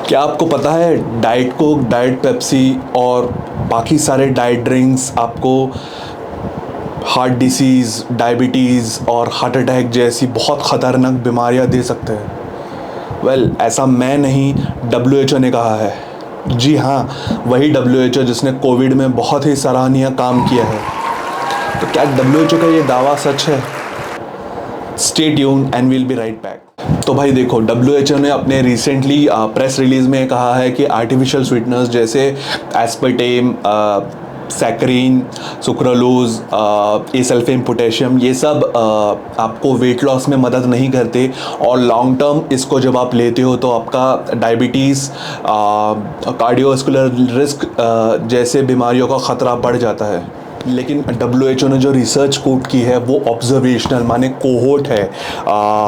क्या आपको पता है डाइट कोक, डाइट पेप्सी और बाकी सारे डाइट ड्रिंक्स आपको हार्ट डिसीज़, डायबिटीज़ और हार्ट अटैक जैसी बहुत ख़तरनाक बीमारियां दे सकते हैं? ऐसा मैं नहीं, WHO ने कहा है। जी हाँ, वही WHO जिसने कोविड में बहुत ही सराहनीय काम किया है। तो क्या WHO का ये दावा सच है? Stay tuned and we'll be right back. तो भाई देखो, WHO ने अपने रिसेंटली प्रेस रिलीज़ में कहा है कि आर्टिफिशियल स्वीटनर्स जैसे aspartame, saccharin, sucralose, acesulfame, potassium, ये सब आपको वेट लॉस में मदद नहीं करते और लॉन्ग टर्म इसको जब आप लेते हो तो आपका डायबिटीज़, कार्डियोवास्कुलर रिस्क जैसे बीमारियों का ख़तरा बढ़ जाता है। लेकिन WHO ने जो रिसर्च कोट की है वो ऑब्जर्वेशनल माने कोहोर्ट है।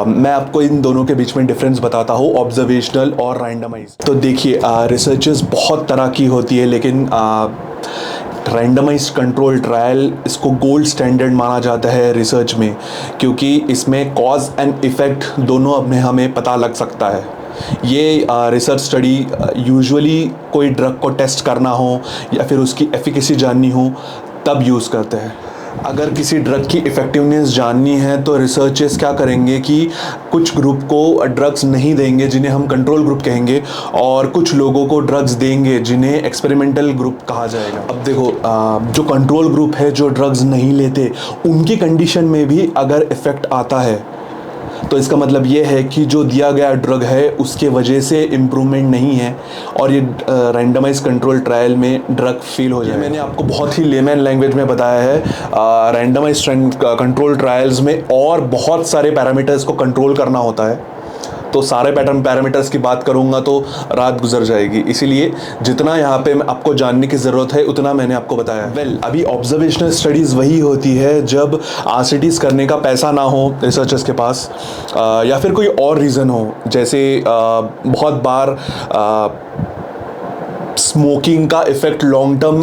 मैं आपको इन दोनों के बीच में डिफरेंस बताता हूँ, ऑब्जर्वेशनल और रैंडमाइज। तो देखिए, रिसर्चेस बहुत तरह की होती है, लेकिन रैंडमाइज्ड कंट्रोल ट्रायल इसको गोल्ड स्टैंडर्ड माना जाता है रिसर्च में, क्योंकि इसमें कॉज एंड इफ़ेक्ट दोनों अपने हमें पता लग सकता है। ये रिसर्च स्टडी यूजुअली कोई ड्रग को टेस्ट करना हो या फिर उसकी एफिकेसी जाननी हो तब यूज़ करते हैं। अगर किसी ड्रग की इफ़ेक्टिवनेस जाननी है तो रिसर्चर्स क्या करेंगे कि कुछ ग्रुप को ड्रग्स नहीं देंगे जिन्हें हम कंट्रोल ग्रुप कहेंगे, और कुछ लोगों को ड्रग्स देंगे जिन्हें एक्सपेरिमेंटल ग्रुप कहा जाएगा। अब देखो, जो कंट्रोल ग्रुप है, जो ड्रग्स नहीं लेते, उनकी कंडीशन में भी अगर इफ़ेक्ट आता है तो इसका मतलब ये है कि जो दिया गया ड्रग है उसके वजह से इम्प्रूवमेंट नहीं है और ये रैंडमाइज कंट्रोल ट्रायल में ड्रग फेल हो जाए। मैंने आपको बहुत ही लेमन लैंग्वेज में बताया है। रैंडमाइज कंट्रोल ट्रायल्स में और बहुत सारे पैरामीटर्स को कंट्रोल करना होता है, तो सारे पैरामीटर्स की बात करूंगा तो रात गुजर जाएगी, इसीलिए जितना यहाँ पे आपको जानने की ज़रूरत है उतना मैंने आपको बताया। अभी ऑब्जर्वेशनल स्टडीज़ वही होती है जब RCTs करने का पैसा ना हो रिसर्चर्स के पास, या फिर कोई और रीज़न हो, जैसे बहुत बार स्मोकिंग का इफ़ेक्ट लॉन्ग टर्म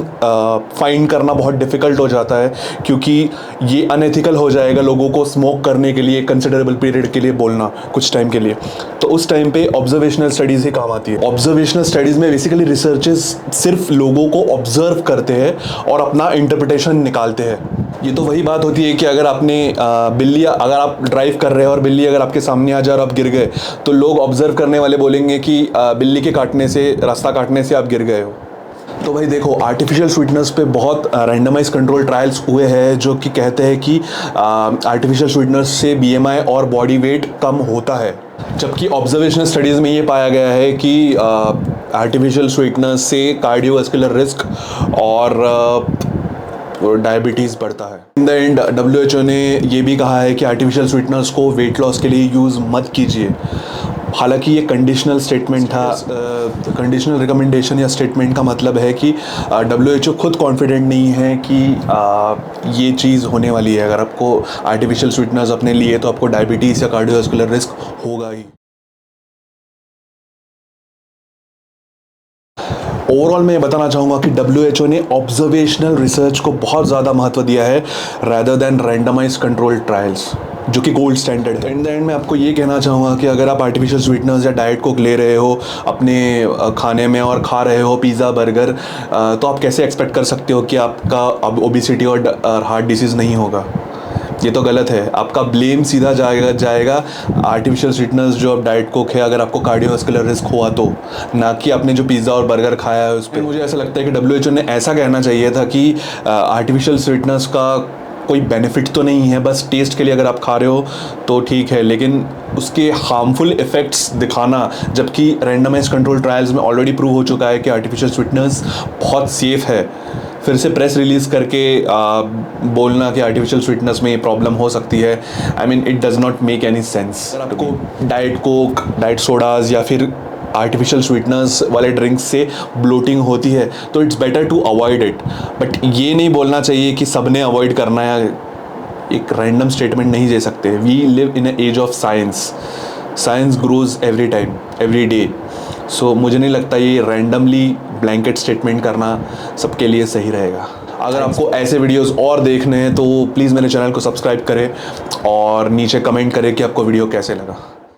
फाइंड करना बहुत डिफ़िकल्ट हो जाता है, क्योंकि ये अनएथिकल हो जाएगा लोगों को स्मोक करने के लिए कंसिडरेबल पीरियड के लिए बोलना, कुछ टाइम के लिए। तो उस टाइम पे ऑब्जर्वेशनल स्टडीज़ ही काम आती है। ऑब्जर्वेशनल स्टडीज़ में बेसिकली रिसर्चर्स सिर्फ लोगों को ऑब्जर्व करते हैं और अपना इंटरप्रिटेशन निकालते हैं। ये तो वही बात होती है कि अगर आपने अगर आप ड्राइव कर रहे हो और बिल्ली अगर आपके सामने आ जाए और आप गिर गए, तो लोग ऑब्जर्व करने वाले बोलेंगे कि बिल्ली के रास्ता काटने से आप गिर गए हो। तो भाई देखो, आर्टिफिशियल स्वीटनर्स पे बहुत रैंडमाइज कंट्रोल ट्रायल्स हुए हैं जो कि कहते हैं कि आर्टिफिशियल स्वीटनर्स से BMI और बॉडी वेट कम होता है, जबकि ऑब्जर्वेशनल स्टडीज़ में ये पाया गया है कि आर्टिफिशियल स्वीटनर्स से कार्डियोवास्कुलर रिस्क और डायबिटीज़ बढ़ता है। इन द एंड WHO ने ये भी कहा है कि आर्टिफिशियल स्वीटनर्स को वेट लॉस के लिए यूज़ मत कीजिए। हालांकि ये कंडीशनल स्टेटमेंट था। कंडीशनल रिकमेंडेशन या स्टेटमेंट का मतलब है कि WHO खुद कॉन्फिडेंट नहीं है कि ये चीज़ होने वाली है। अगर आपको आर्टिफिशियल स्वीटनर्स अपने लिए तो आपको डायबिटीज़ या कार्डियोवास्कुलर रिस्क होगा ही। ओवरऑल मैं ये बताना चाहूँगा कि WHO ने ऑब्जर्वेशनल रिसर्च को बहुत ज़्यादा महत्व दिया है rather than randomise control trials, जो कि गोल्ड स्टैंडर्ड है। इन द एंड मैं आपको ये कहना चाहूँगा कि अगर आप आर्टिफिशियल स्वीटनर्स या डाइट कोक ले रहे हो अपने खाने में और खा रहे हो पिज़्ज़ा, बर्गर, तो आप कैसे एक्सपेक्ट कर सकते हो कि आपका अब ओबेसिटी और हार्ट डिसीज़ नहीं होगा? ये तो गलत है। आपका ब्लेम सीधा जाएगा आर्टिफिशियल स्वीटनर्स जो अब डाइट कोक है, अगर आपको कार्डियोवास्कुलर रिस्क हुआ तो, ना कि आपने जो पिज़्ज़ा और बर्गर खाया है उस पर। मुझे ऐसा लगता है कि WHO ने ऐसा कहना चाहिए था कि आर्टिफिशियल स्वीटनर्स का कोई बेनिफिट तो नहीं है, बस टेस्ट के लिए अगर आप खा रहे हो तो ठीक है, लेकिन उसके हार्मफुल इफ़ेक्ट्स दिखाना, जबकि रैंडमाइज कंट्रोल ट्रायल्स में ऑलरेडी प्रूव हो चुका है कि आर्टिफिशियल स्वीटनर्स बहुत सेफ़ है, फिर से प्रेस रिलीज़ करके बोलना कि आर्टिफिशियल स्वीटनर्स में ये प्रॉब्लम हो सकती है, I mean it does not make any sense. अगर आपको डाइट कोक, डाइट सोडाज़ या फिर आर्टिफिशियल स्वीटनर्स वाले ड्रिंक्स से ब्लोटिंग होती है तो it's better to avoid it, but ये नहीं बोलना चाहिए कि सब ने अवॉइड करना है। एक रैंडम स्टेटमेंट नहीं दे सकते। We live in age of science grows every time, every day. So मुझे नहीं लगता ये रैंडमली ब्लैंकेट स्टेटमेंट करना सबके लिए सही रहेगा। अगर आपको ऐसे वीडियोस और देखने हैं तो प्लीज़ मेरे चैनल को सब्सक्राइब करें और नीचे कमेंट करें कि आपको वीडियो कैसे लगा।